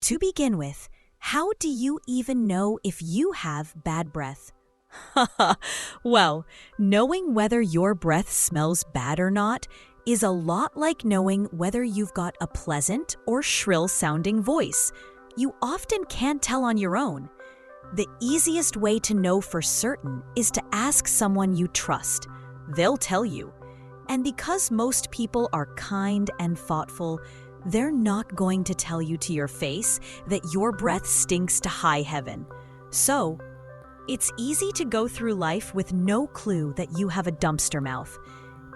To begin with, how do you even know if you have bad breath? Well, knowing whether your breath smells bad or not is a lot like knowing whether you've got a pleasant or shrill-sounding voice. You often can't tell on your own. The easiest way to know for certain is to ask someone you trust. They'll tell you. And because most people are kind and thoughtful, they're not going to tell you to your face that your breath stinks to high heaven. So, it's easy to go through life with no clue that you have a dumpster mouth.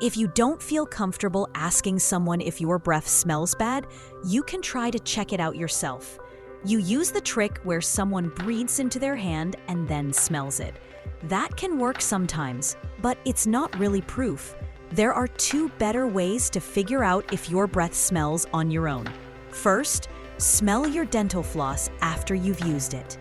If you don't feel comfortable asking someone if your breath smells bad, you can try to check it out yourself. You use the trick where someone breathes into their hand and then smells it. That can work sometimes, but it's not really proof. There are two better ways to figure out if your breath smells on your own. First, smell your dental floss after you've used it.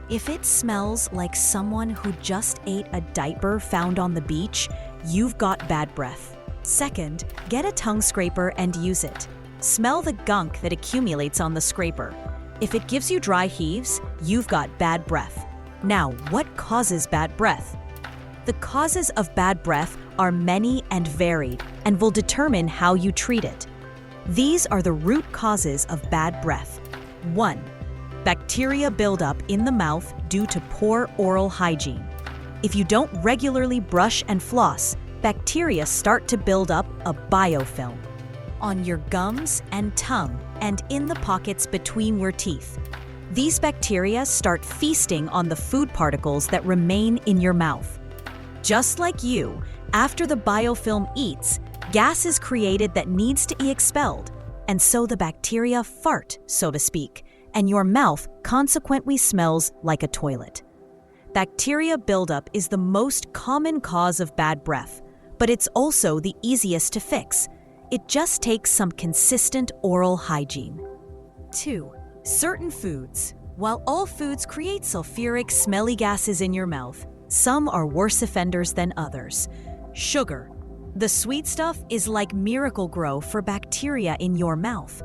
If it smells like someone who just ate a diaper found on the beach, you've got bad breath. Second, get a tongue scraper and use it. Smell the gunk that accumulates on the scraper. If it gives you dry heaves, you've got bad breath. Now, what causes bad breath? The causes of bad breath are many and varied and will determine how you treat it. These are the root causes of bad breath. 1. Bacteria buildup in the mouth due to poor oral hygiene. If you don't regularly brush and floss, bacteria start to build up a biofilm on your gums and tongue and in the pockets between your teeth. These bacteria start feasting on the food particles that remain in your mouth. Just like you, after the biofilm eats, gas is created that needs to be expelled, and so the bacteria fart, so to speak, and your mouth consequently smells like a toilet. Bacteria buildup is the most common cause of bad breath, but it's also the easiest to fix. It just takes some consistent oral hygiene. 2. Certain foods. While all foods create sulfuric, smelly gases in your mouth, some are worse offenders than others. Sugar. The sweet stuff is like Miracle-Gro for bacteria in your mouth.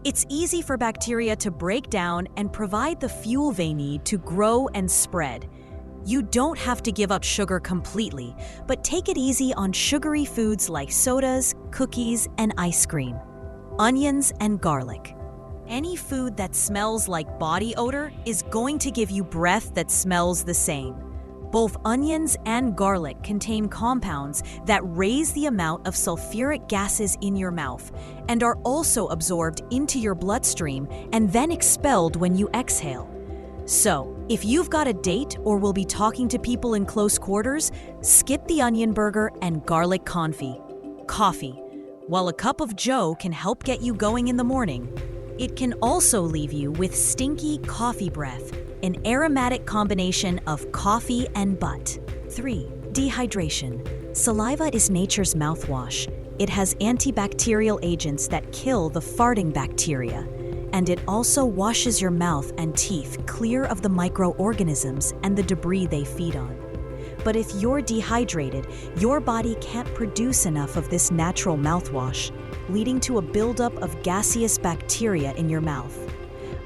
It's easy for bacteria to break down and provide the fuel they need to grow and spread. You don't have to give up sugar completely, but take it easy on sugary foods like sodas, cookies, and ice cream. Onions and garlic. Any food that smells like body odor is going to give you breath that smells the same. Both onions and garlic contain compounds that raise the amount of sulfuric gases in your mouth and are also absorbed into your bloodstream and then expelled when you exhale. So, if you've got a date or will be talking to people in close quarters, skip the onion burger and garlic confit. Coffee. While a cup of joe can help get you going in the morning, it can also leave you with stinky coffee breath, an aromatic combination of coffee and butt. 3. Dehydration. Saliva is nature's mouthwash. It has antibacterial agents that kill the farting bacteria, and it also washes your mouth and teeth clear of the microorganisms and the debris they feed on. But if you're dehydrated, your body can't produce enough of this natural mouthwash, leading to a buildup of gaseous bacteria in your mouth.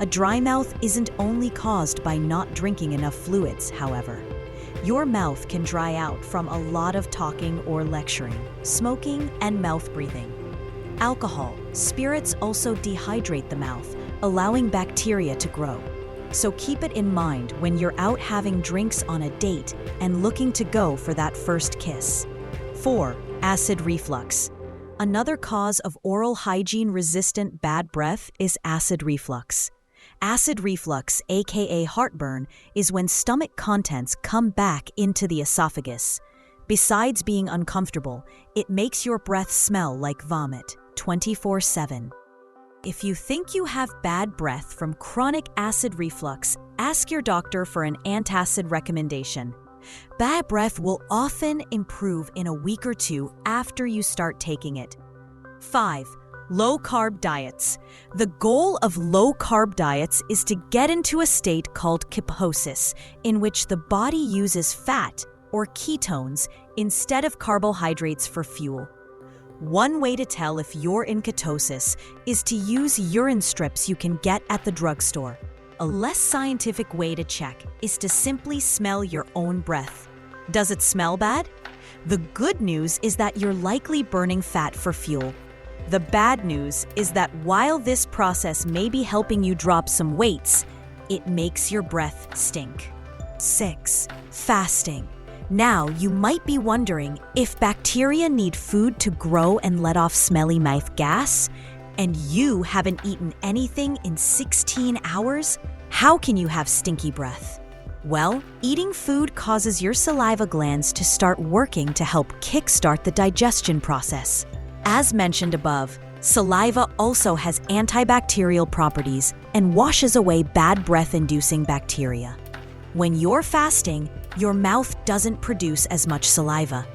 A dry mouth isn't only caused by not drinking enough fluids, however. Your mouth can dry out from a lot of talking or lecturing, smoking, and mouth breathing. Alcohol, spirits also dehydrate the mouth, allowing bacteria to grow. So keep it in mind when you're out having drinks on a date and looking to go for that first kiss. 4. Acid reflux. Another cause of oral hygiene-resistant bad breath is acid reflux. Acid reflux, aka heartburn, is when stomach contents come back into the esophagus. Besides being uncomfortable, it makes your breath smell like vomit 24/7. If you think you have bad breath from chronic acid reflux, ask your doctor for an antacid recommendation. Bad breath will often improve in a week or two after you start taking it. 5. Low-carb diets. The goal of low-carb diets is to get into a state called ketosis, in which the body uses fat, or ketones, instead of carbohydrates for fuel. One way to tell if you're in ketosis is to use urine strips you can get at the drugstore. A less scientific way to check is to simply smell your own breath. Does it smell bad? The good news is that you're likely burning fat for fuel. The bad news is that while this process may be helping you drop some weights, it makes your breath stink. 6. Fasting. Now, you might be wondering if bacteria need food to grow and let off smelly mouth gas, and you haven't eaten anything in 16 hours? How can you have stinky breath? Well, eating food causes your saliva glands to start working to help kickstart the digestion process. As mentioned above, saliva also has antibacterial properties and washes away bad breath-inducing bacteria. When you're fasting, your mouth doesn't produce as much saliva.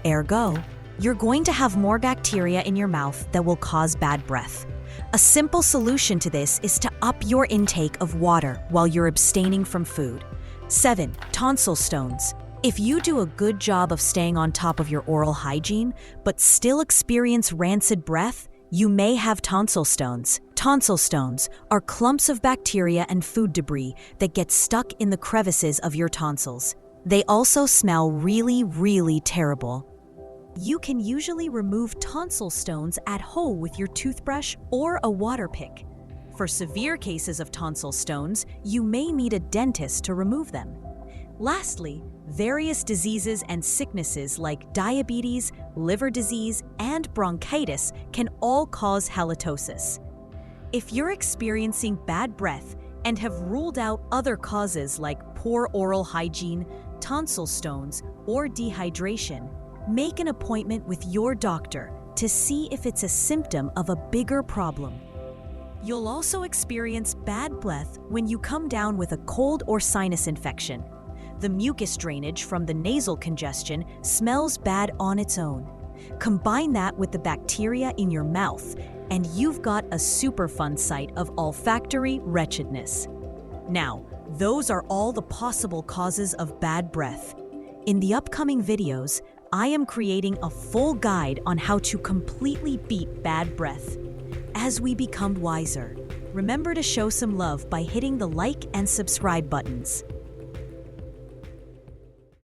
Ergo, you're going to have more bacteria in your mouth that will cause bad breath. A simple solution to this is to up your intake of water while you're abstaining from food. 7. Tonsil stones. If you do a good job of staying on top of your oral hygiene, but still experience rancid breath, you may have tonsil stones. Tonsil stones are clumps of bacteria and food debris that get stuck in the crevices of your tonsils. They also smell really, really terrible. You can usually remove tonsil stones at home with your toothbrush or a water pick. For severe cases of tonsil stones, you may need a dentist to remove them. Lastly, various diseases and sicknesses like diabetes, liver disease, and bronchitis can all cause halitosis. If you're experiencing bad breath and have ruled out other causes like poor oral hygiene, tonsil stones, or dehydration, make an appointment with your doctor to see if it's a symptom of a bigger problem. You'll also experience bad breath when you come down with a cold or sinus infection. The mucus drainage from the nasal congestion smells bad on its own. Combine that with the bacteria in your mouth, and you've got a super fun sight of olfactory wretchedness. Now, those are all the possible causes of bad breath. In the upcoming videos, I am creating a full guide on how to completely beat bad breath. As we become wiser, remember to show some love by hitting the like and subscribe buttons.